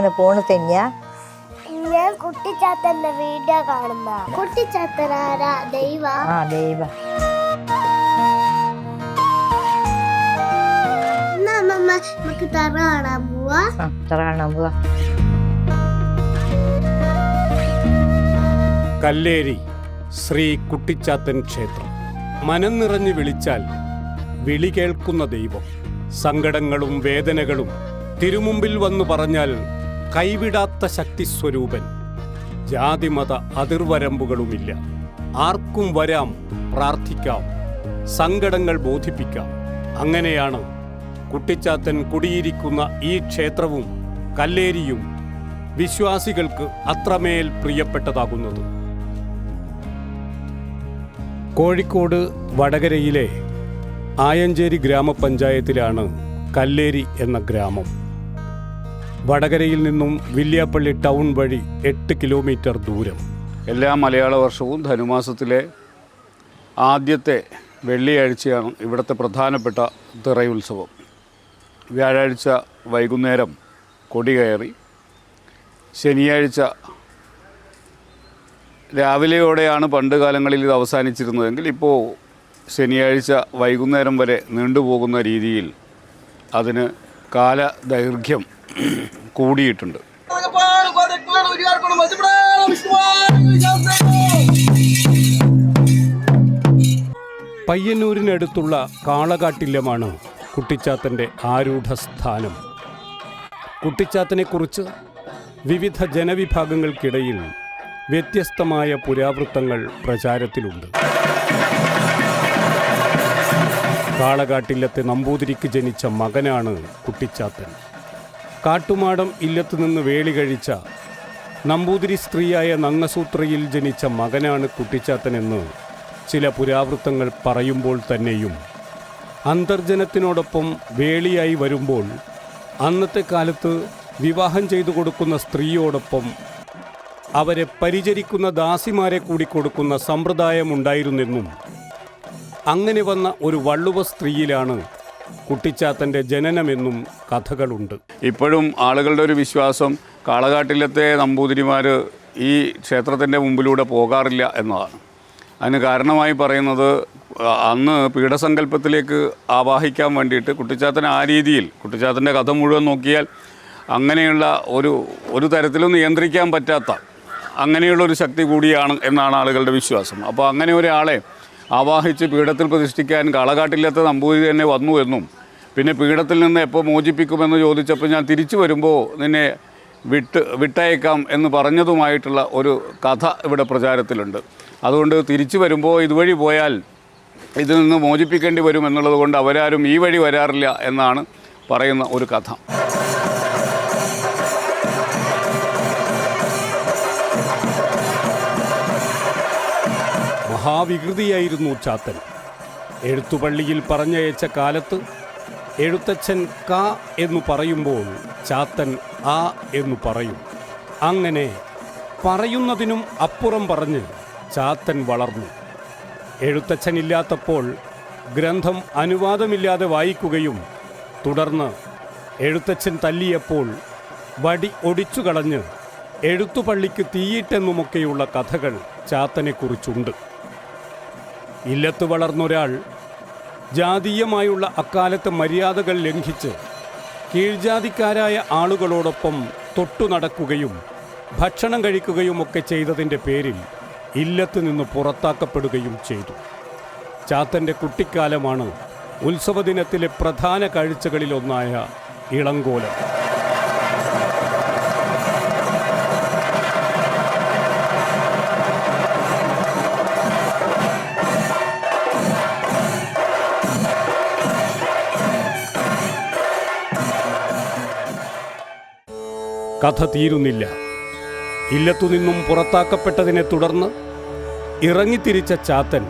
അങ്ങനെ പോണ് തന്നെയാ. ഞാൻ കുട്ടിച്ചാത്തന്റെ വീഡിയോ കാണുന്ന കുട്ടിച്ചാത്തനാരാ ദൈവ ദൈവ നമുക്ക് തറ കാണാൻ പോവാ. കല്ലേരി ശ്രീ കുട്ടിച്ചാത്തൻ ക്ഷേത്രം. മനം നിറഞ്ഞു വിളിച്ചാൽ വിളി കേൾക്കുന്ന ദൈവം. സങ്കടങ്ങളും വേദനകളും തിരുമുമ്പിൽ വന്നു പറഞ്ഞാൽ കൈവിടാത്ത ശക്തിസ്വരൂപൻ. ജാതിമത അതിർവരമ്പുകളുമില്ല. ആർക്കും വരാം, പ്രാർത്ഥിക്കാം, സങ്കടങ്ങൾ ബോധിപ്പിക്കാം. അങ്ങനെയാണ് കുട്ടിച്ചാത്തൻ കുടിയിരിക്കുന്ന ഈ ക്ഷേത്രവും കല്ലേരിയും വിശ്വാസികൾക്ക് അത്രമേൽ പ്രിയപ്പെട്ടതാകുന്നത്. കോഴിക്കോട് വടകരയിലെ ആയഞ്ചേരി ഗ്രാമപഞ്ചായത്തിലാണ് കല്ലേരി എന്ന ഗ്രാമം. വടകരയിൽ നിന്നും വില്യാപ്പള്ളി ടൗൺ വഴി 8 കിലോമീറ്റർ ദൂരം. എല്ലാ മലയാള വർഷവും ധനുമാസത്തിലെ ആദ്യത്തെ വെള്ളിയാഴ്ചയാണ് ഇവിടുത്തെ പ്രധാനപ്പെട്ട തിറയുത്സവം. വ്യാഴാഴ്ച വൈകുന്നേരം കൊടികയറി ശനിയാഴ്ച രാവിലെയോടെയാണ് പണ്ട് കാലങ്ങളിൽ ഇത് അവസാനിച്ചിരുന്നതെങ്കിൽ ഇപ്പോൾ ശനിയാഴ്ച വൈകുന്നേരം വരെ നീണ്ടുപോകുന്ന രീതിയിൽ അതിന് കാലദൈർഘ്യം കൂടിയിട്ടുണ്ട്. പയ്യന്നൂരിനടുത്തുള്ള കാളകാട്ടില്ലമാണ് കുട്ടിച്ചാത്തൻ്റെ ആരൂഢസ്ഥാനം. കുട്ടിച്ചാത്തനെക്കുറിച്ച് വിവിധ ജനവിഭാഗങ്ങൾക്കിടയിൽ വ്യത്യസ്തമായ പുരാവൃത്തങ്ങൾ പ്രചാരത്തിലുണ്ട്. കാളകാട്ടില്ലത്തെ നമ്പൂതിരിക്ക് ജനിച്ച മകനാണ് കുട്ടിച്ചാത്തൻ. കാട്ടുമാടം ഇല്ലത്ത് നിന്ന് വേളി കഴിച്ച നമ്പൂതിരി സ്ത്രീയായ നങ്ങസൂത്രയിൽ ജനിച്ച മകനാണ് കുട്ടിച്ചാത്തനെന്ന് ചില പുരാവൃത്തങ്ങൾ പറയുമ്പോൾ തന്നെയും അന്തർജനത്തിനോടൊപ്പം വേളിയായി വരുമ്പോൾ അന്നത്തെ കാലത്ത് വിവാഹം ചെയ്തു കൊടുക്കുന്ന സ്ത്രീയോടൊപ്പം അവരെ പരിചരിക്കുന്ന ദാസിമാരെ കൂടി കൊടുക്കുന്ന സമ്പ്രദായമുണ്ടായിരുന്നെന്നും അങ്ങനെ വന്ന ഒരു വള്ളുവ സ്ത്രീയിലാണ് കുട്ടിച്ചാത്തൻ്റെ ജനനമെന്നും കഥകളുണ്ട്. ഇപ്പോഴും ആളുകളുടെ ഒരു വിശ്വാസം കാളകാട്ടിലത്തെ നമ്പൂതിരിമാർ ഈ ക്ഷേത്രത്തിൻ്റെ മുമ്പിലൂടെ പോകാറില്ല എന്നതാണ്. അതിന് കാരണമായി പറയുന്നത് അന്ന് പീഠസങ്കല്പത്തിലേക്ക് ആവാഹിക്കാൻ വേണ്ടിയിട്ട് കുട്ടിച്ചാത്തൻ ആ രീതിയിൽ, കുട്ടിച്ചാത്തൻ്റെ കഥ മുഴുവൻ നോക്കിയാൽ അങ്ങനെയുള്ള ഒരു തരത്തിലും നിയന്ത്രിക്കാൻ പറ്റാത്ത അങ്ങനെയുള്ളൊരു ശക്തി കൂടിയാണ് എന്നാണ് ആളുകളുടെ വിശ്വാസം. അപ്പോൾ അങ്ങനെ ഒരാളെ ആവാഹിച്ച് പീഠത്തിൽ പ്രതിഷ്ഠിക്കാൻ കാളകാട്ടില്ലത്തെ നമ്പൂതിരി തന്നെ വന്നു എന്നും പിന്നെ പീഠത്തിൽ നിന്ന് എപ്പോൾ മോചിപ്പിക്കുമെന്ന് ചോദിച്ചപ്പോൾ ഞാൻ തിരിച്ചു വരുമ്പോൾ നിന്നെ വിട്ടയക്കാം എന്ന് പറഞ്ഞതുമായിട്ടുള്ള ഒരു കഥ ഇവിടെ പ്രചാരത്തിലുണ്ട്. അതുകൊണ്ട് തിരിച്ചു വരുമ്പോൾ ഇതുവഴി പോയാൽ ഇതിൽ നിന്ന് മോചിപ്പിക്കേണ്ടി വരും എന്നുള്ളത് കൊണ്ട് അവരാരും ഈ വഴി വരാറില്ല എന്നാണ് പറയുന്ന ഒരു കഥ. മഹാവികൃതിയായിരുന്നു ചാത്തൻ. എഴുത്തുപള്ളിയിൽ പറഞ്ഞയച്ച കാലത്ത് എഴുത്തച്ഛൻ ക എന്നു പറയുമ്പോൾ ചാത്തൻ ആ എന്നു പറയും. അങ്ങനെ പറയുന്നതിനും അപ്പുറം പറഞ്ഞ് ചാത്തൻ വളർന്നു. എഴുത്തച്ഛനില്ലാത്തപ്പോൾ ഗ്രന്ഥം അനുവാദമില്ലാതെ വായിക്കുകയും തുടർന്ന് എഴുത്തച്ഛൻ തല്ലിയപ്പോൾ വടി ഒടിച്ചു കളഞ്ഞ് എഴുത്തുപള്ളിക്ക് തീയിട്ടെന്നുമൊക്കെയുള്ള കഥകൾ ചാത്തനെക്കുറിച്ചുണ്ട്. ഇല്ലത്ത് വളർന്നൊരാൾ ജാതീയമായുള്ള അക്കാലത്തെ മര്യാദകൾ ലംഘിച്ച് കീഴ്ജാതിക്കാരായ ആളുകളോടൊപ്പം തൊട്ടു നടക്കുകയും ഭക്ഷണം കഴിക്കുകയുമൊക്കെ ചെയ്തതിൻ്റെ പേരിൽ ഇല്ലത്ത് നിന്ന് പുറത്താക്കപ്പെടുകയും ചെയ്തു. ചാത്തൻ്റെ കുട്ടിക്കാലമാണ് ഉത്സവദിനത്തിലെ പ്രധാന കാഴ്ചകളിലൊന്നായ ഇളങ്കോലം. കഥ തീരുന്നില്ല. ഇല്ലത്തുനിന്നും പുറത്താക്കപ്പെട്ടതിനെ തുടർന്ന് ഇറങ്ങിത്തിരിച്ച ചാത്തൻ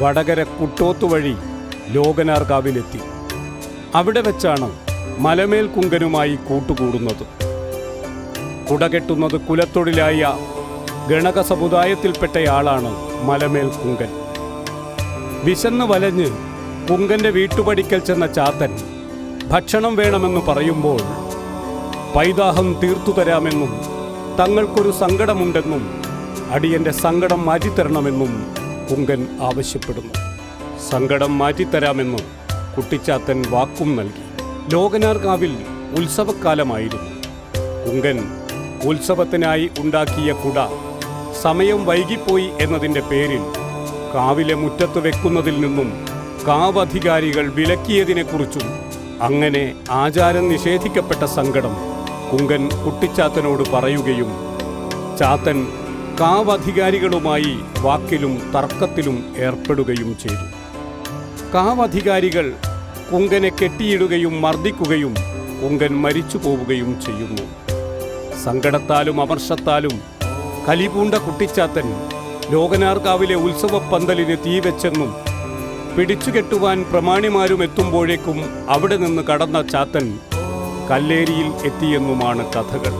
വടകര കുട്ടോത്ത് വഴി ലോകനാർകാവിലെത്തി. അവിടെ വെച്ചാണ് മലമേൽ കുങ്കനുമായി കൂട്ടുകൂടുന്നത്. കുടകെട്ടുന്നത് കുലത്തൊഴിലായ ഗണക സമുദായത്തിൽപ്പെട്ടയാളാണ് മലമേൽ കുങ്കൻ. വിശന്ന് വലഞ്ഞ് കുങ്കൻ്റെ വീട്ടുപടിക്കൽ ചെന്ന ചാത്തൻ ഭക്ഷണം വേണമെന്ന് പറയുമ്പോൾ പൈതാഹം തീർത്തു തരാമെന്നും തങ്ങൾക്കൊരു സങ്കടമുണ്ടെന്നും അടിയൻ്റെ സങ്കടം മാറ്റിത്തരണമെന്നും കുങ്കൻ ആവശ്യപ്പെടുന്നു. സങ്കടം മാറ്റിത്തരാമെന്നും കുട്ടിച്ചാത്തൻ വാക്കും നൽകി. ലോകനാർകാവിൽ ഉത്സവക്കാലമായിരുന്നു. കുങ്കൻ ഉത്സവത്തിനായി ഉണ്ടാക്കിയ കുട സമയം വൈകിപ്പോയി എന്നതിൻ്റെ പേരിൽ കാവിലെ മുറ്റത്ത് വെക്കുന്നതിൽ നിന്നും കാവധികാരികൾ വിലക്കിയതിനെക്കുറിച്ചും അങ്ങനെ ആചാരം നിഷേധിക്കപ്പെട്ട സങ്കടം കുങ്കൻ കുട്ടിച്ചാത്തനോട് പറയുകയും ചാത്തൻ കാവധികാരികളുമായി വാക്കിലും തർക്കത്തിലും ഏർപ്പെടുകയും ചെയ്തു. കാവധികാരികൾ കുങ്കനെ കെട്ടിയിടുകയും മർദ്ദിക്കുകയും കുങ്കൻ മരിച്ചു പോവുകയും ചെയ്യുന്നു. സങ്കടത്താലും അമർഷത്താലും കലിപൂണ്ട കുട്ടിച്ചാത്തൻ ലോകനാർകാവിലെ ഉത്സവപ്പന്തലിന് തീവെച്ചെന്നും പിടിച്ചുകെട്ടുവാൻ പ്രമാണിമാരും എത്തുമ്പോഴേക്കും അവിടെ നിന്ന് കടന്ന ചാത്തൻ കല്ലേരിയിൽ എത്തിയെന്നുമാണ് കഥകൾ.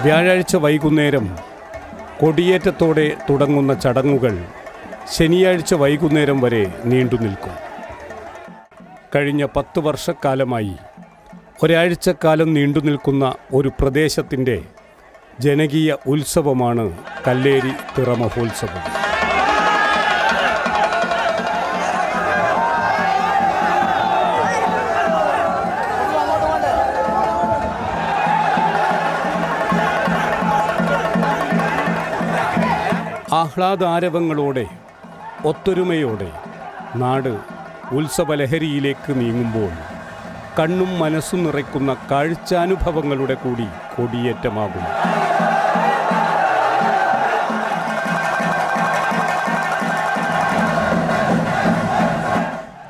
വ്യാഴാഴ്ച വൈകുന്നേരം കൊടിയേറ്റത്തോടെ തുടങ്ങുന്ന ചടങ്ങുകൾ ശനിയാഴ്ച വൈകുന്നേരം വരെ നീണ്ടുനിൽക്കും. കഴിഞ്ഞ 10 വർഷക്കാലമായി ഒരാഴ്ചക്കാലം നീണ്ടുനിൽക്കുന്ന ഒരു പ്രദേശത്തിൻ്റെ ജനകീയ ഉത്സവമാണ് കല്ലേരി തിറ മഹോത്സവം. ആഹ്ലാദാരവങ്ങളോടെ ഒത്തൊരുമയോടെ നാട് ഉത്സവലഹരിയിലേക്ക് നീങ്ങുമ്പോൾ കണ്ണും മനസ്സും നിറയ്ക്കുന്ന കാഴ്ചാനുഭവങ്ങളുടെ കൂടി കൊടിയേറ്റമാകും.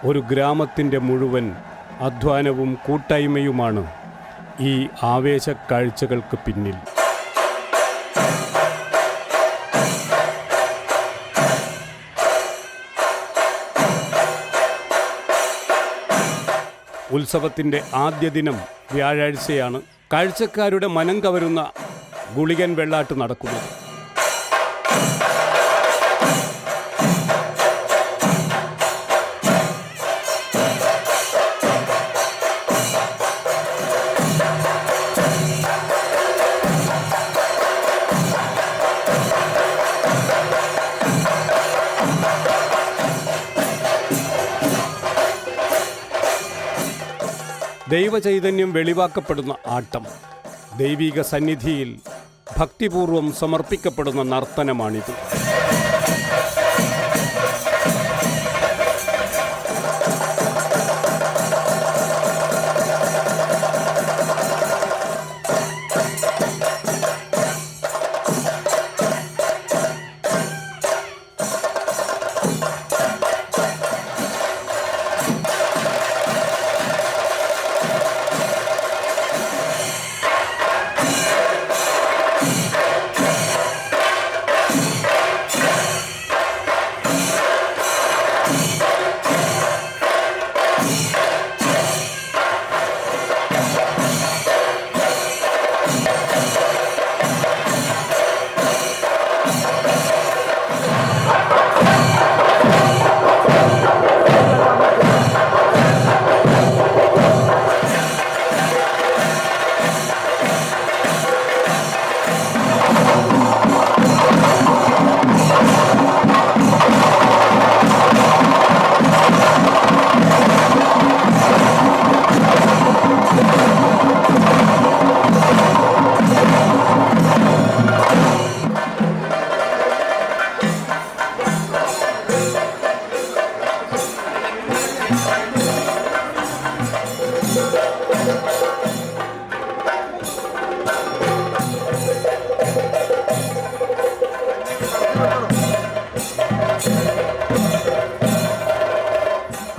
ഒരു ഗ്രാമത്തിൻ്റെ മുഴുവൻ അധ്വാനവും കൂട്ടായ്മയുമാണ് ഈ ആവേശ കാഴ്ചകൾക്ക് പിന്നിൽ. ഉത്സവത്തിൻ്റെ ആദ്യ ദിനം വ്യാഴാഴ്ചയാണ് കാഴ്ചക്കാരുടെ മനം കവരുന്ന ഗുളികൻ വെള്ളാട്ട് നടക്കുന്നത്. ദൈവചൈതന്യം വെളിവാക്കപ്പെടുന്ന ആട്ടം, ദൈവിക സന്നിധിയിൽ ഭക്തിപൂർവം സമർപ്പിക്കപ്പെടുന്ന നർത്തനമാണിത്.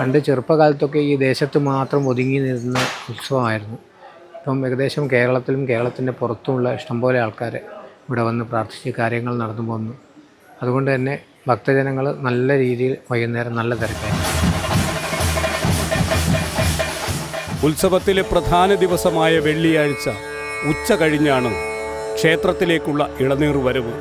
പണ്ട് ചെറുപ്പകാലത്തൊക്കെ ഈ ദേശത്ത് മാത്രം ഒതുങ്ങി നിന്ന ഉത്സവമായിരുന്നു. ഇപ്പം ഏകദേശം കേരളത്തിലും കേരളത്തിൻ്റെ പുറത്തുമുള്ള ഇഷ്ടംപോലെ ആൾക്കാർ ഇവിടെ വന്ന് പ്രാർത്ഥിച്ച് കാര്യങ്ങൾ നടന്നു പോകുന്നു. അതുകൊണ്ട് തന്നെ ഭക്തജനങ്ങൾ നല്ല രീതിയിൽ വൈകുന്നേരം നല്ല തിരക്കായിരുന്നു. ഉത്സവത്തിലെ പ്രധാന ദിവസമായ വെള്ളിയാഴ്ച ഉച്ച കഴിഞ്ഞാണ് ക്ഷേത്രത്തിലേക്കുള്ള ഇളനീർ വരവ്.